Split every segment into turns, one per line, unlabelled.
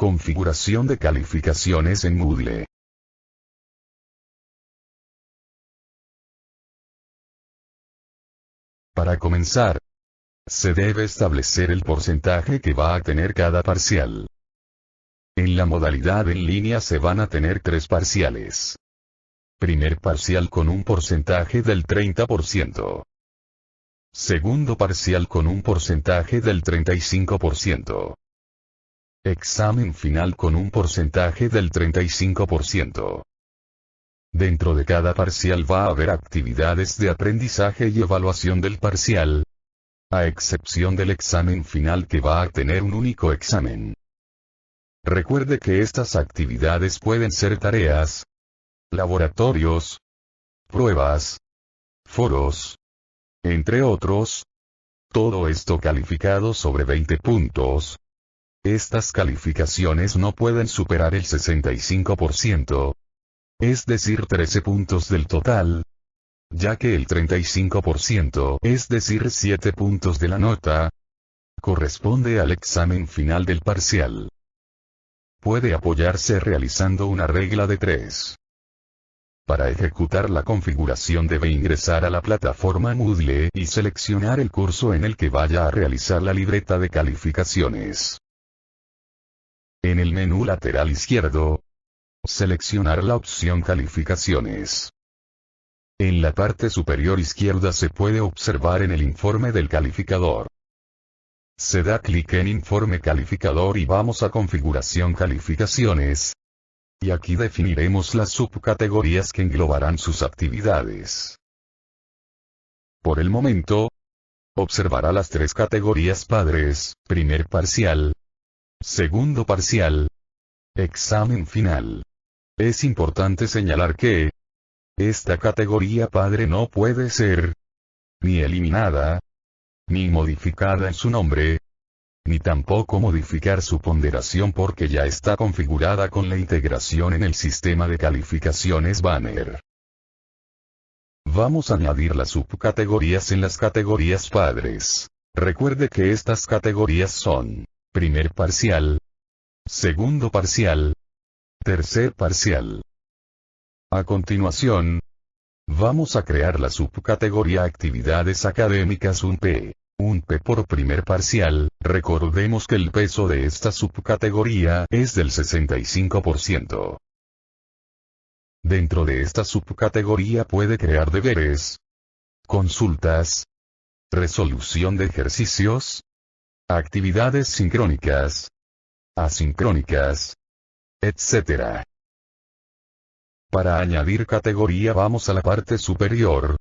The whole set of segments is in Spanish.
Configuración de calificaciones en Moodle. Para comenzar, se debe establecer el porcentaje que va a tener cada parcial. En la modalidad en línea se van a tener 3 parciales. Primer parcial con un porcentaje del 30%. Segundo parcial con un porcentaje del 35%. Examen final con un porcentaje del 35%. Dentro de cada parcial va a haber actividades de aprendizaje y evaluación del parcial, a excepción del examen final que va a tener un único examen. Recuerde que estas actividades pueden ser tareas, laboratorios, pruebas, foros, entre otros. Todo esto calificado sobre 20 puntos. Estas calificaciones no pueden superar el 65%, es decir 13 puntos del total, ya que el 35%, es decir 7 puntos de la nota, corresponde al examen final del parcial. Puede apoyarse realizando una regla de 3. Para ejecutar la configuración debe ingresar a la plataforma Moodle y seleccionar el curso en el que vaya a realizar la libreta de calificaciones. En el menú lateral izquierdo, seleccionar la opción Calificaciones. En la parte superior izquierda se puede observar en el informe del calificador. Se da clic en Informe Calificador y vamos a Configuración Calificaciones. Y aquí definiremos las subcategorías que englobarán sus actividades. Por el momento, observará las 3 categorías padres: primer parcial, segundo parcial, examen final. Es importante señalar que esta categoría padre no puede ser ni eliminada, ni modificada en su nombre, ni tampoco modificar su ponderación porque ya está configurada con la integración en el sistema de calificaciones Banner. Vamos a añadir las subcategorías en las categorías padres. Recuerde que estas categorías son: primer parcial, segundo parcial, tercer parcial. A continuación, vamos a crear la subcategoría Actividades Académicas 1P. Un P por primer parcial. Recordemos que el peso de esta subcategoría es del 65%. Dentro de esta subcategoría puede crear deberes, consultas, resolución de ejercicios, actividades sincrónicas, asincrónicas, etc. Para añadir categoría vamos a la parte superior.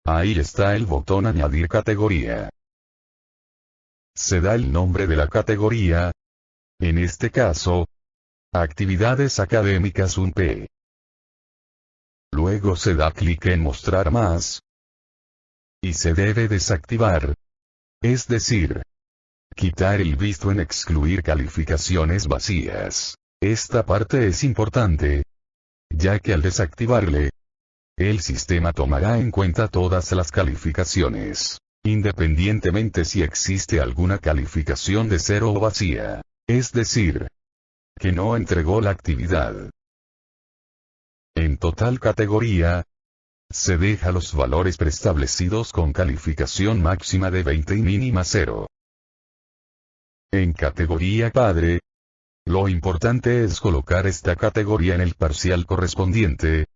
Ahí está el botón Añadir categoría. Se da el nombre de la categoría. En este caso, Actividades Académicas 1P. Luego se da clic en Mostrar más. Y se debe desactivar. Es decir, quitar el visto en Excluir calificaciones vacías. Esta parte es importante, ya que al desactivarle, el sistema tomará en cuenta todas las calificaciones, independientemente si existe alguna calificación de 0 o vacía. Es decir, que no entregó la actividad. En total categoría, se deja los valores preestablecidos con calificación máxima de 20 y mínima 0. En categoría padre, lo importante es colocar esta categoría en el parcial correspondiente.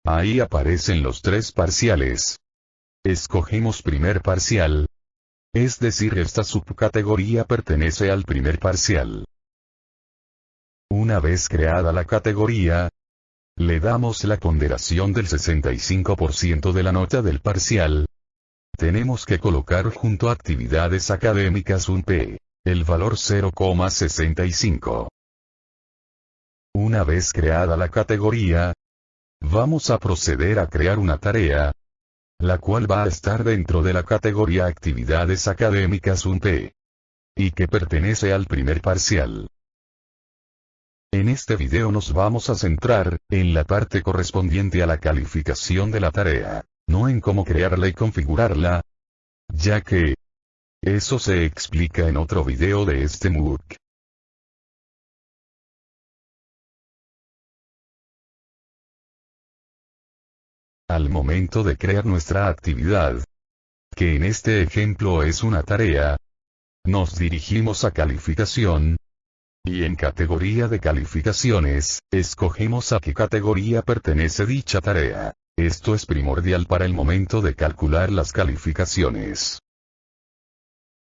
Ahí aparecen los 3 parciales. Escogemos primer parcial. Es decir, esta subcategoría pertenece al primer parcial. Una vez creada la categoría, le damos la ponderación del 65% de la nota del parcial. Tenemos que colocar junto a Actividades Académicas 1P, el valor 0,65. Una vez creada la categoría, vamos a proceder a crear una tarea, la cual va a estar dentro de la categoría Actividades Académicas 1P, y que pertenece al primer parcial. En este video nos vamos a centrar en la parte correspondiente a la calificación de la tarea, no en cómo crearla y configurarla, ya que eso se explica en otro video de este MOOC. Al momento de crear nuestra actividad, que en este ejemplo es una tarea, nos dirigimos a calificación, y en categoría de calificaciones, escogemos a qué categoría pertenece dicha tarea. Esto es primordial para el momento de calcular las calificaciones.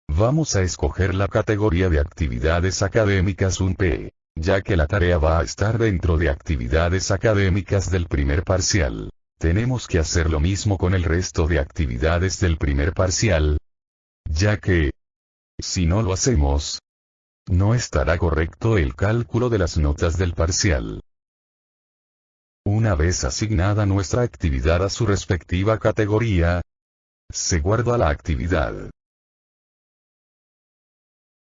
Vamos a escoger la categoría de actividades académicas 1P, ya que la tarea va a estar dentro de actividades académicas del primer parcial. Tenemos que hacer lo mismo con el resto de actividades del primer parcial, ya que, si no lo hacemos, no estará correcto el cálculo de las notas del parcial. Una vez asignada nuestra actividad a su respectiva categoría, se guarda la actividad.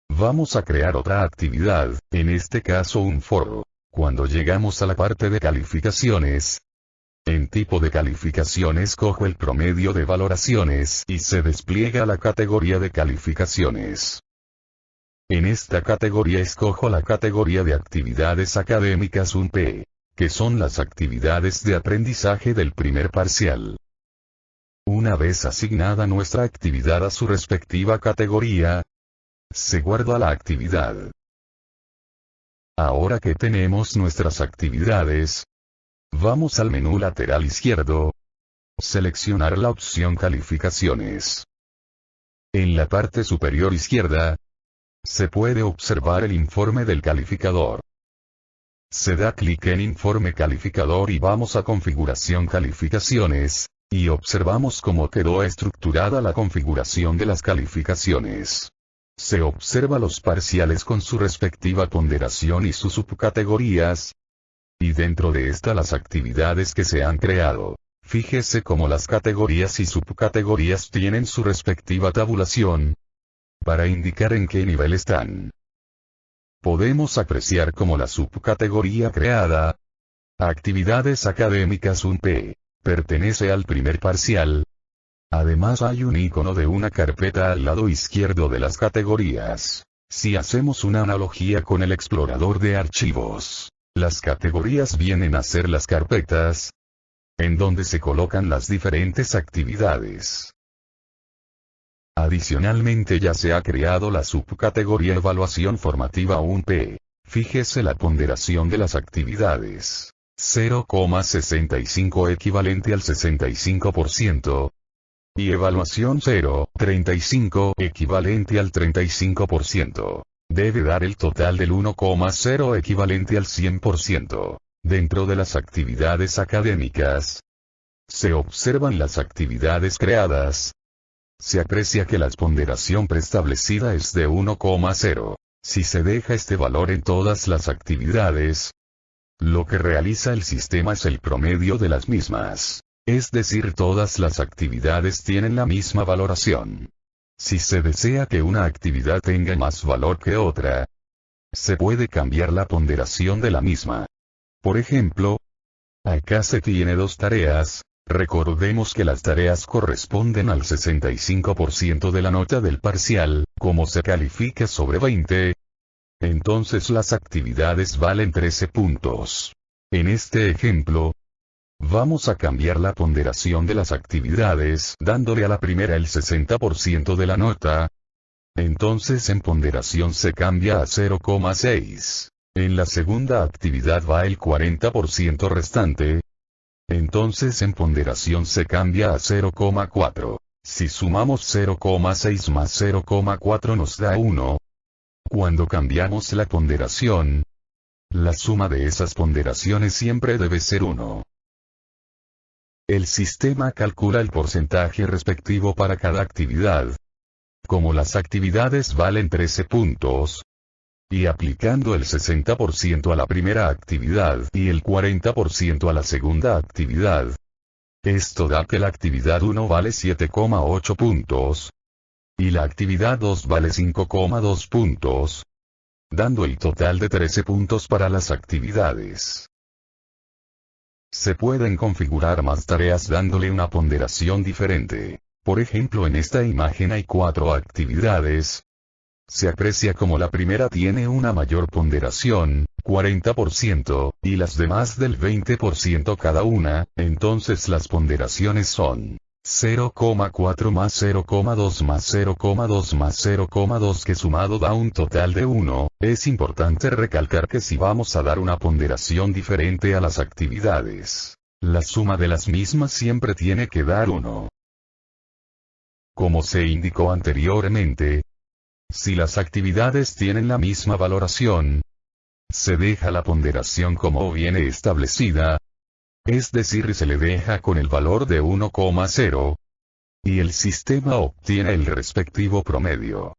Vamos a crear otra actividad, en este caso un foro. Cuando llegamos a la parte de calificaciones, en tipo de calificaciones cojo el promedio de valoraciones y se despliega la categoría de calificaciones. En esta categoría escojo la categoría de actividades académicas 1P, que son las actividades de aprendizaje del primer parcial. Una vez asignada nuestra actividad a su respectiva categoría, se guarda la actividad. Ahora que tenemos nuestras actividades, vamos al menú lateral izquierdo, seleccionar la opción Calificaciones. En la parte superior izquierda, se puede observar el informe del calificador. Se da clic en Informe Calificador y vamos a Configuración Calificaciones, y observamos cómo quedó estructurada la configuración de las calificaciones. Se observa los parciales con su respectiva ponderación y sus subcategorías, y dentro de esta las actividades que se han creado. Fíjese cómo las categorías y subcategorías tienen su respectiva tabulación, para indicar en qué nivel están. Podemos apreciar cómo la subcategoría creada, Actividades Académicas 1P, pertenece al primer parcial. Además hay un icono de una carpeta al lado izquierdo de las categorías. Si hacemos una analogía con el explorador de archivos, las categorías vienen a ser las carpetas, en donde se colocan las diferentes actividades. Adicionalmente ya se ha creado la subcategoría Evaluación Formativa 1P. Fíjese la ponderación de las actividades. 0,65 equivalente al 65%. Y evaluación 0,35 equivalente al 35%. Debe dar el total del 1,0 equivalente al 100%. Dentro de las actividades académicas, se observan las actividades creadas. Se aprecia que la ponderación preestablecida es de 1,0. Si se deja este valor en todas las actividades, lo que realiza el sistema es el promedio de las mismas. Es decir, todas las actividades tienen la misma valoración. Si se desea que una actividad tenga más valor que otra, se puede cambiar la ponderación de la misma. Por ejemplo, acá se tiene dos tareas. Recordemos que las tareas corresponden al 65% de la nota del parcial, como se califica sobre 20. Entonces las actividades valen 13 puntos. En este ejemplo, vamos a cambiar la ponderación de las actividades dándole a la primera el 60% de la nota. Entonces en ponderación se cambia a 0,6. En la segunda actividad va el 40% restante. Entonces en ponderación se cambia a 0,4. Si sumamos 0,6 más 0,4 nos da 1. Cuando cambiamos la ponderación, la suma de esas ponderaciones siempre debe ser 1. El sistema calcula el porcentaje respectivo para cada actividad. Como las actividades valen 13 puntos, y aplicando el 60% a la primera actividad y el 40% a la segunda actividad, esto da que la actividad 1 vale 7,8 puntos, y la actividad 2 vale 5,2 puntos, dando el total de 13 puntos para las actividades. Se pueden configurar más tareas dándole una ponderación diferente. Por ejemplo, en esta imagen hay 4 actividades. Se aprecia como la primera tiene una mayor ponderación, 40%, y las demás del 20% cada una, entonces las ponderaciones son 0,4 más 0,2 más 0,2 más 0,2 que sumado da un total de 1, es importante recalcar que si vamos a dar una ponderación diferente a las actividades, la suma de las mismas siempre tiene que dar 1. Como se indicó anteriormente, si las actividades tienen la misma valoración, se deja la ponderación como viene establecida, es decir, se le deja con el valor de 1,0, y el sistema obtiene el respectivo promedio.